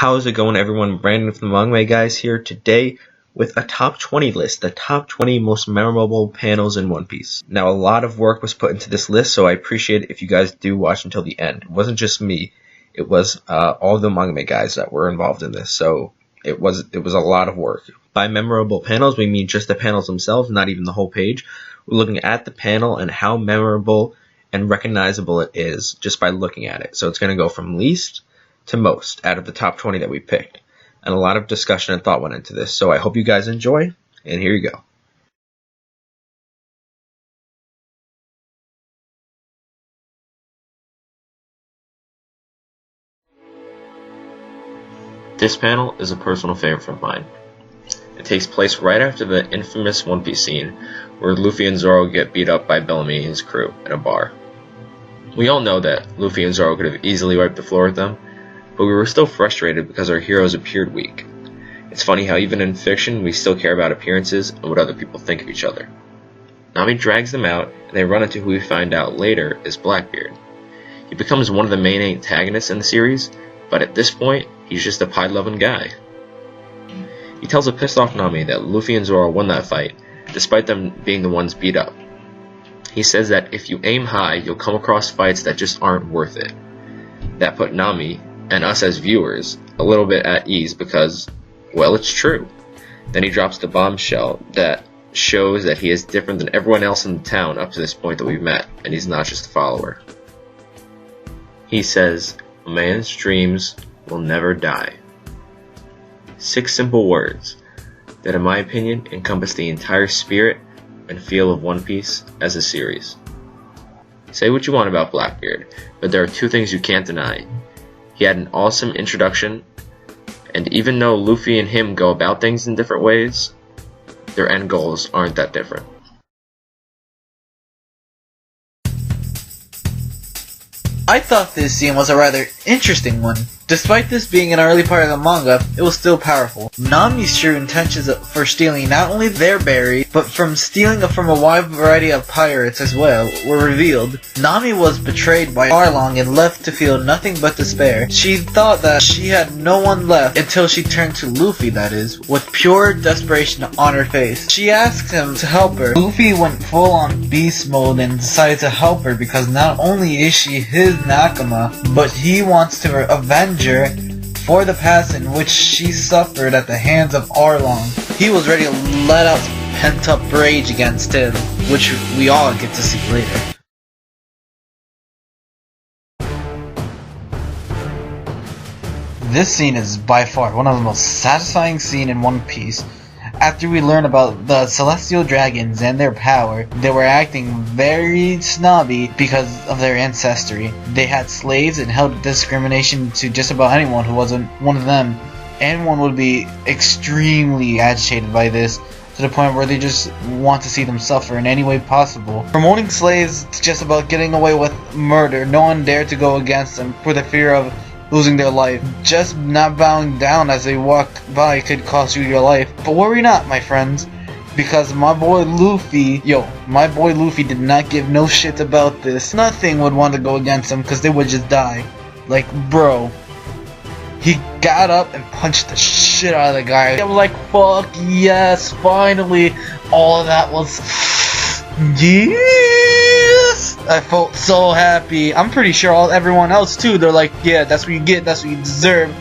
How's it going, everyone? Brandon from the Manga Guys here today with a top 20 list, the top 20 most memorable panels in One Piece. Now, a lot of work was put into this list, so I appreciate it if you guys do watch until the end. It wasn't just me; it was all the Manga Guys that were involved in this, so it was a lot of work. By memorable panels, we mean just the panels themselves, not even the whole page. We're looking at the panel and how memorable and recognizable it is just by looking at it. So it's going to go from least to most out of the top 20 that we picked. And a lot of discussion and thought went into this. So I hope you guys enjoy, and here you go. This panel is a personal favorite of mine. It takes place right after the infamous One Piece scene where Luffy and Zoro get beat up by Bellamy and his crew in a bar. We all know that Luffy and Zoro could have easily wiped the floor with them, but we were still frustrated because our heroes appeared weak. It's funny how even in fiction we still care about appearances and what other people think of each other. Nami drags them out and they run into who we find out later is Blackbeard. He becomes one of the main antagonists in the series, but at this point he's just a pie-loving guy. He tells a pissed off Nami that Luffy and Zoro won that fight, despite them being the ones beat up. He says that if you aim high, you'll come across fights that just aren't worth it. That put Nami, and us as viewers, a little bit at ease because, well, it's true. Then he drops the bombshell that shows that he is different than everyone else in the town up to this point that we've met, and he's not just a follower. He says, "A man's dreams will never die." 6 simple words that, in my opinion, encompass the entire spirit and feel of One Piece as a series. Say what you want about Blackbeard, but there are 2 things you can't deny. He had an awesome introduction, and even though Luffy and him go about things in different ways, their end goals aren't that different. I thought this scene was a rather interesting one. Despite this being an early part of the manga, it was still powerful. Nami's true intentions for stealing not only their berry, but from stealing from a wide variety of pirates as well, were revealed. Nami was betrayed by Arlong and left to feel nothing but despair. She thought that she had no one left until she turned to Luffy, that is, with pure desperation on her face. She asked him to help her. Luffy went full on beast mode and decided to help her because not only is she his nakama, but he wants to avenge her for the past in which she suffered at the hands of Arlong. He was ready to let out pent-up rage against him, which we all get to see later. This scene is by far one of the most satisfying scenes in One Piece. After we learn about the Celestial Dragons and their power, they were acting very snobby because of their ancestry. They had slaves and held discrimination to just about anyone who wasn't one of them. Anyone would be extremely agitated by this, to the point where they just want to see them suffer in any way possible. Promoting slaves to just about getting away with murder, no one dared to go against them for the fear of losing their life. Just not bowing down as they walk by could cost you your life. But worry not, my friends, because my boy Luffy did not give no shit about this. Nothing would want to go against him because they would just die. Like, bro, he got up and punched the shit out of the guy. I was like, fuck yes, finally. All of that was yes. I felt so happy. I'm pretty sure everyone else too. They're like, yeah, that's what you get. That's what you deserve.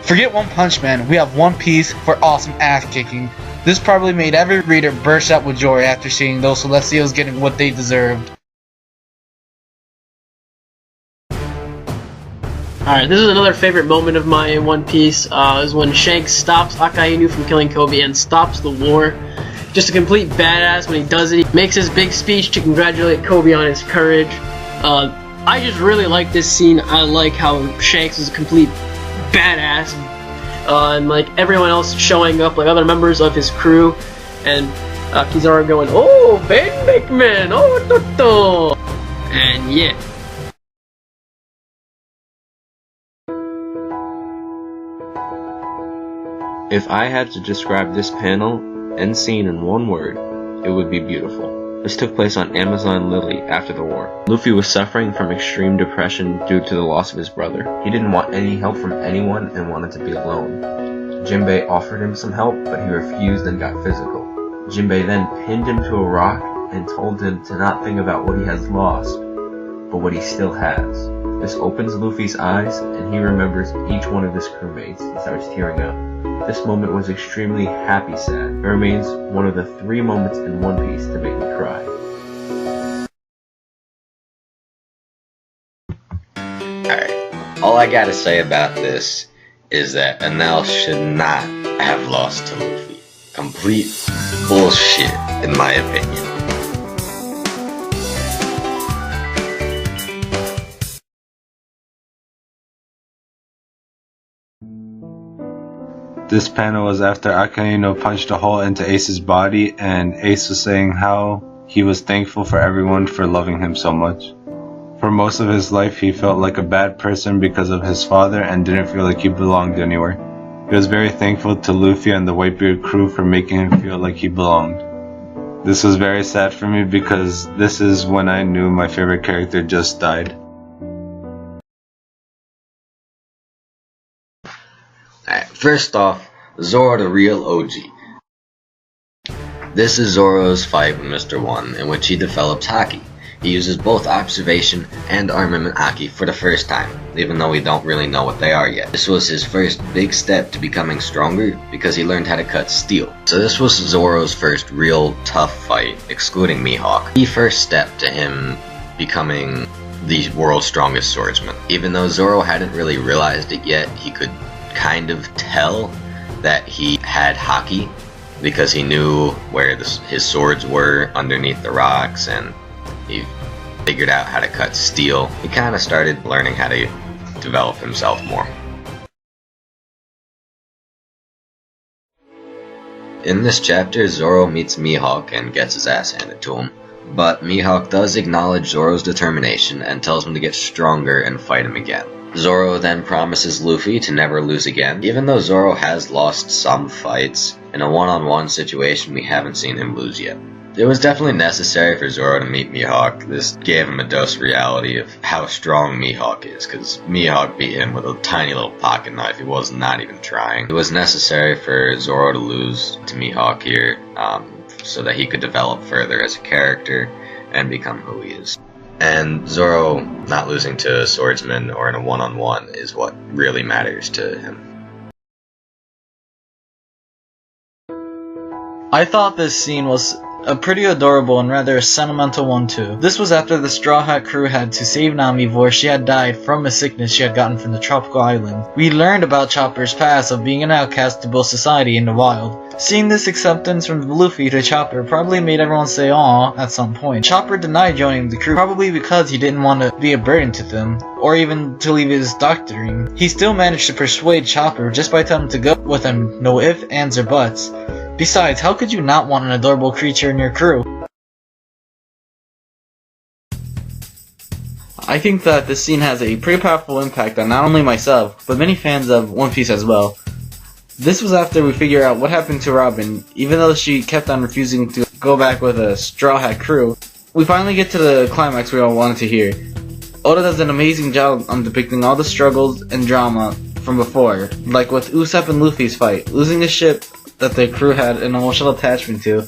Forget One Punch Man. We have One Piece for awesome ass kicking. This probably made every reader burst out with joy after seeing those Celestials getting what they deserved. Alright, this is another favorite moment of mine in One Piece, is when Shanks stops Akainu from killing Kobe and stops the war. Just a complete badass when he does it. He makes his big speech to congratulate Kobe on his courage. I just really like this scene. I like how Shanks is a complete badass, and like everyone else showing up, like other members of his crew, and Kizaru going, "Oh, big man, oh, toto," and yeah. If I had to describe this panel and scene in one word, it would be beautiful. This took place on Amazon Lily after the war. Luffy was suffering from extreme depression due to the loss of his brother. He didn't want any help from anyone and wanted to be alone. Jinbei offered him some help, but he refused and got physical. Jinbei then pinned him to a rock and told him to not think about what he has lost, but what he still has. This opens Luffy's eyes, and he remembers each one of his crewmates and starts tearing up. This moment was extremely happy sad. It remains one of the 3 moments in One Piece to make me cry. Alright, all I gotta say about this is that Enel should not have lost to Luffy. Complete bullshit, in my opinion. This panel was after Akainu punched a hole into Ace's body, and Ace was saying how he was thankful for everyone for loving him so much. For most of his life, he felt like a bad person because of his father and didn't feel like he belonged anywhere. He was very thankful to Luffy and the Whitebeard crew for making him feel like he belonged. This was very sad for me because this is when I knew my favorite character just died. Alright, first off, Zoro the real OG. This is Zoro's fight with Mr. One, in which he develops Haki. He uses both observation and armament Haki for the first time, even though we don't really know what they are yet. This was his first big step to becoming stronger because he learned how to cut steel. So this was Zoro's first real tough fight, excluding Mihawk. The first step to him becoming the world's strongest swordsman. Even though Zoro hadn't really realized it yet, he could kind of tell that he had Haki because he knew where his swords were underneath the rocks, and he figured out how to cut steel. He kind of started learning how to develop himself more. In this chapter, Zoro meets Mihawk and gets his ass handed to him. But Mihawk does acknowledge Zoro's determination and tells him to get stronger and fight him again. Zoro then promises Luffy to never lose again. Even though Zoro has lost some fights, in a one-on-one situation we haven't seen him lose yet. It was definitely necessary for Zoro to meet Mihawk. This gave him a dose of reality of how strong Mihawk is, because Mihawk beat him with a tiny little pocket knife. He was not even trying. It was necessary for Zoro to lose to Mihawk here, so that he could develop further as a character and become who he is. And Zoro not losing to a swordsman or in a one-on-one is what really matters to him. I thought this scene was a pretty adorable and rather sentimental one too. This was after the Straw Hat crew had to save Nami before she had died from a sickness she had gotten from the tropical island. We learned about Chopper's past of being an outcast to both society and the wild. Seeing this acceptance from Luffy to Chopper probably made everyone say "aww" at some point. Chopper denied joining the crew probably because he didn't want to be a burden to them, or even to leave his doctoring. He still managed to persuade Chopper just by telling him to go with him, no ifs, ands, or buts. Besides, how could you not want an adorable creature in your crew? I think that this scene has a pretty powerful impact on not only myself, but many fans of One Piece as well. This was after we figure out what happened to Robin. Even though she kept on refusing to go back with a Straw Hat crew, we finally get to the climax we all wanted to hear. Oda does an amazing job on depicting all the struggles and drama from before, like with Usopp and Luffy's fight, losing the ship that the crew had an emotional attachment to,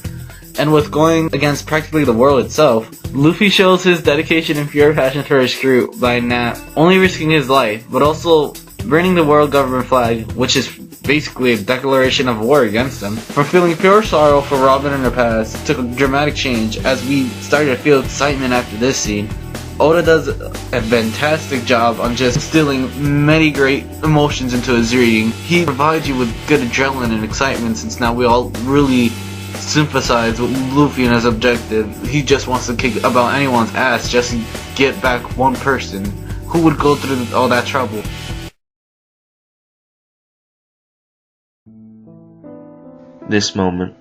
and with going against practically the world itself. Luffy shows his dedication and pure passion for his crew by not only risking his life, but also burning the world government flag, which is basically a declaration of war against them. From feeling pure sorrow for Robin and her past, took a dramatic change as we started to feel excitement after this scene. Oda does a fantastic job on just instilling many great emotions into his reading. He provides you with good adrenaline and excitement, since now we all really sympathize with Luffy and his objective. He just wants to kick about anyone's ass just to get back one person. Who would go through all that trouble? This moment.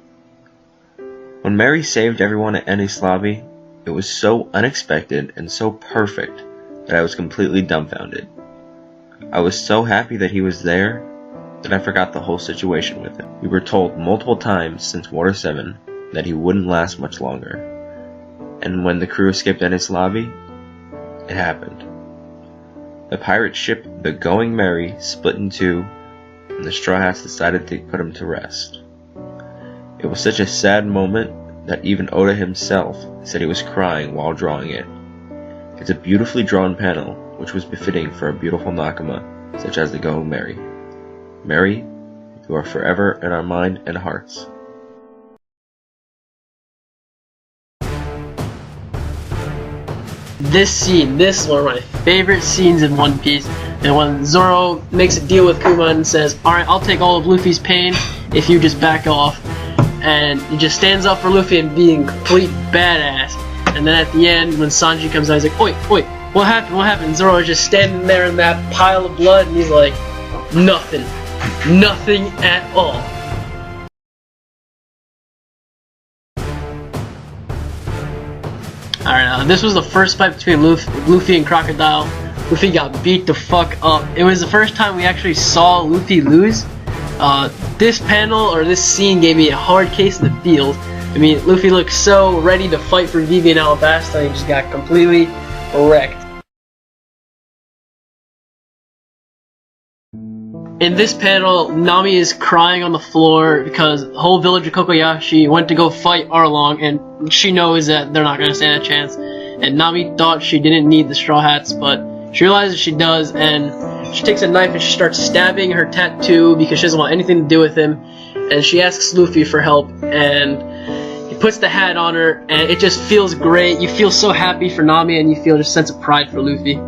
When Mary saved everyone at Enies Lobby, it was so unexpected and so perfect that I was completely dumbfounded. I was so happy that he was there that I forgot the whole situation with him. We were told multiple times since Water 7 that he wouldn't last much longer. And when the crew escaped Ennis Lobby, it happened. The pirate ship, the Going Merry, split in two, and the Straw Hats decided to put him to rest. It was such a sad moment that even Oda himself said he was crying while drawing it. It's a beautifully drawn panel, which was befitting for a beautiful Nakama, such as the Going Merry. Merry, you are forever in our mind and hearts. This is one of my favorite scenes in One Piece. And when Zoro makes a deal with Kuma and says, "Alright, I'll take all of Luffy's pain if you just back off." And he just stands up for Luffy and being complete badass. And then at the end, when Sanji comes out, he's like, "Oi, what happened? What happened?" Zoro is just standing there in that pile of blood, and he's like, "Nothing. Nothing at all." Alright, this was the first fight between Luffy and Crocodile. Luffy got beat the fuck up. It was the first time we actually saw Luffy lose. This panel, or this scene, gave me a hard case in the field. I mean, Luffy looked so ready to fight for Vivi and Alabasta, and he just got completely wrecked. In this panel, Nami is crying on the floor because the whole village of Kokoyashi went to go fight Arlong, and she knows that they're not going to stand a chance. And Nami thought she didn't need the Straw Hats, but she realizes she does, and she takes a knife and she starts stabbing her tattoo because she doesn't want anything to do with him. And she asks Luffy for help, and he puts the hat on her, and it just feels great. You feel so happy for Nami, and you feel just a sense of pride for Luffy.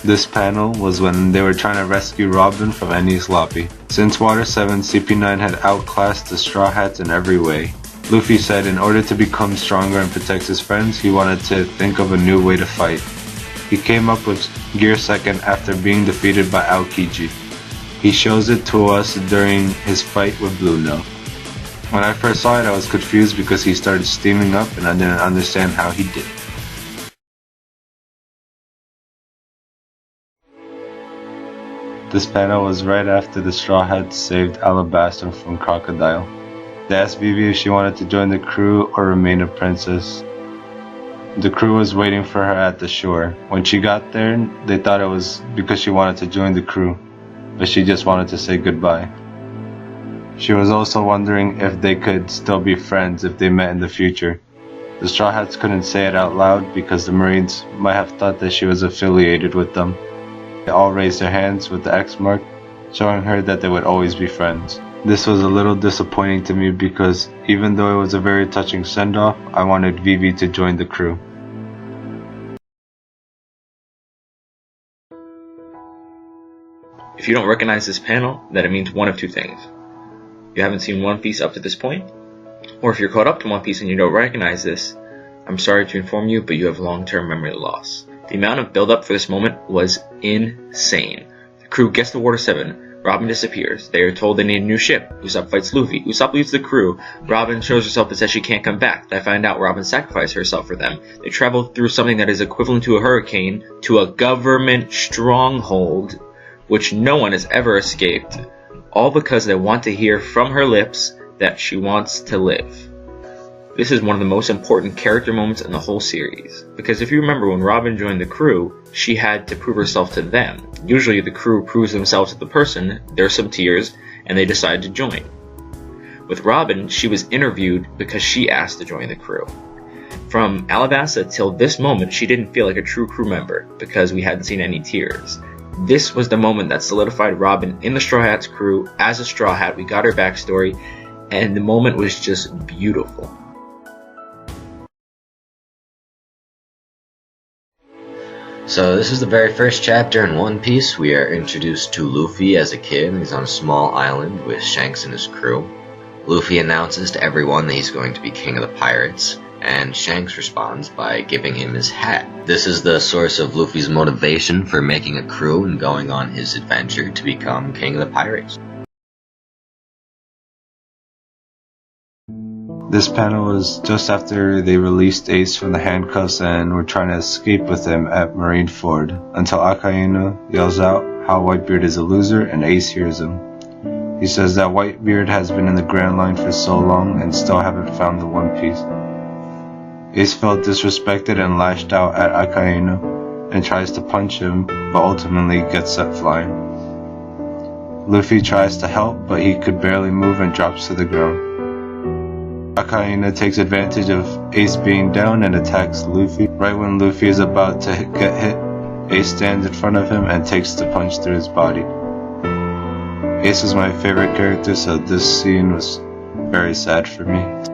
This panel was when they were trying to rescue Robin from Enies Lobby. Since Water 7, CP9 had outclassed the Straw Hats in every way. Luffy said in order to become stronger and protect his friends, he wanted to think of a new way to fight. He came up with Gear Second after being defeated by Aokiji. He shows it to us during his fight with Blue Note. When I first saw it, I was confused because he started steaming up and I didn't understand how he did it. This panel was right after the Straw Hats saved Alabasta from Crocodile. They asked Vivi if she wanted to join the crew or remain a princess. The crew was waiting for her at the shore. When she got there, they thought it was because she wanted to join the crew, but she just wanted to say goodbye. She was also wondering if they could still be friends if they met in the future. The Straw Hats couldn't say it out loud because the Marines might have thought that she was affiliated with them. They all raised their hands with the X mark, showing her that they would always be friends. This was a little disappointing to me because even though it was a very touching send-off, I wanted Vivi to join the crew. If you don't recognize this panel, then it means one of two things. You haven't seen One Piece up to this point, or if you're caught up to One Piece and you don't recognize this, I'm sorry to inform you, but you have long-term memory loss. The amount of build-up for this moment was insane. The crew gets to Water 7, Robin disappears, they are told they need a new ship, Usopp fights Luffy, Usopp leaves the crew, Robin shows herself but says she can't come back, they find out Robin sacrificed herself for them, they travel through something that is equivalent to a hurricane, to a government stronghold, which no one has ever escaped, all because they want to hear from her lips that she wants to live. This is one of the most important character moments in the whole series, because if you remember when Robin joined the crew, she had to prove herself to them. Usually the crew proves themselves to the person, there's some tears, and they decide to join. With Robin, she was interviewed because she asked to join the crew. From Alabasta till this moment, she didn't feel like a true crew member, because we hadn't seen any tears. This was the moment that solidified Robin in the Straw Hats crew as a Straw Hat. We got her backstory, and the moment was just beautiful. So this is the very first chapter in One Piece. We are introduced to Luffy as a kid. He's on a small island with Shanks and his crew. Luffy announces to everyone that he's going to be king of the pirates, and Shanks responds by giving him his hat. This is the source of Luffy's motivation for making a crew and going on his adventure to become king of the pirates. This panel was just after they released Ace from the handcuffs and were trying to escape with him at Marineford, until Akainu yells out how Whitebeard is a loser and Ace hears him. He says that Whitebeard has been in the Grand Line for so long and still haven't found the One Piece. Ace felt disrespected and lashed out at Akainu and tries to punch him, but ultimately gets set flying. Luffy tries to help, but he could barely move and drops to the ground. Akainu takes advantage of Ace being down and attacks Luffy. Right when Luffy is about to get hit, Ace stands in front of him and takes the punch through his body. Ace is my favorite character, so this scene was very sad for me.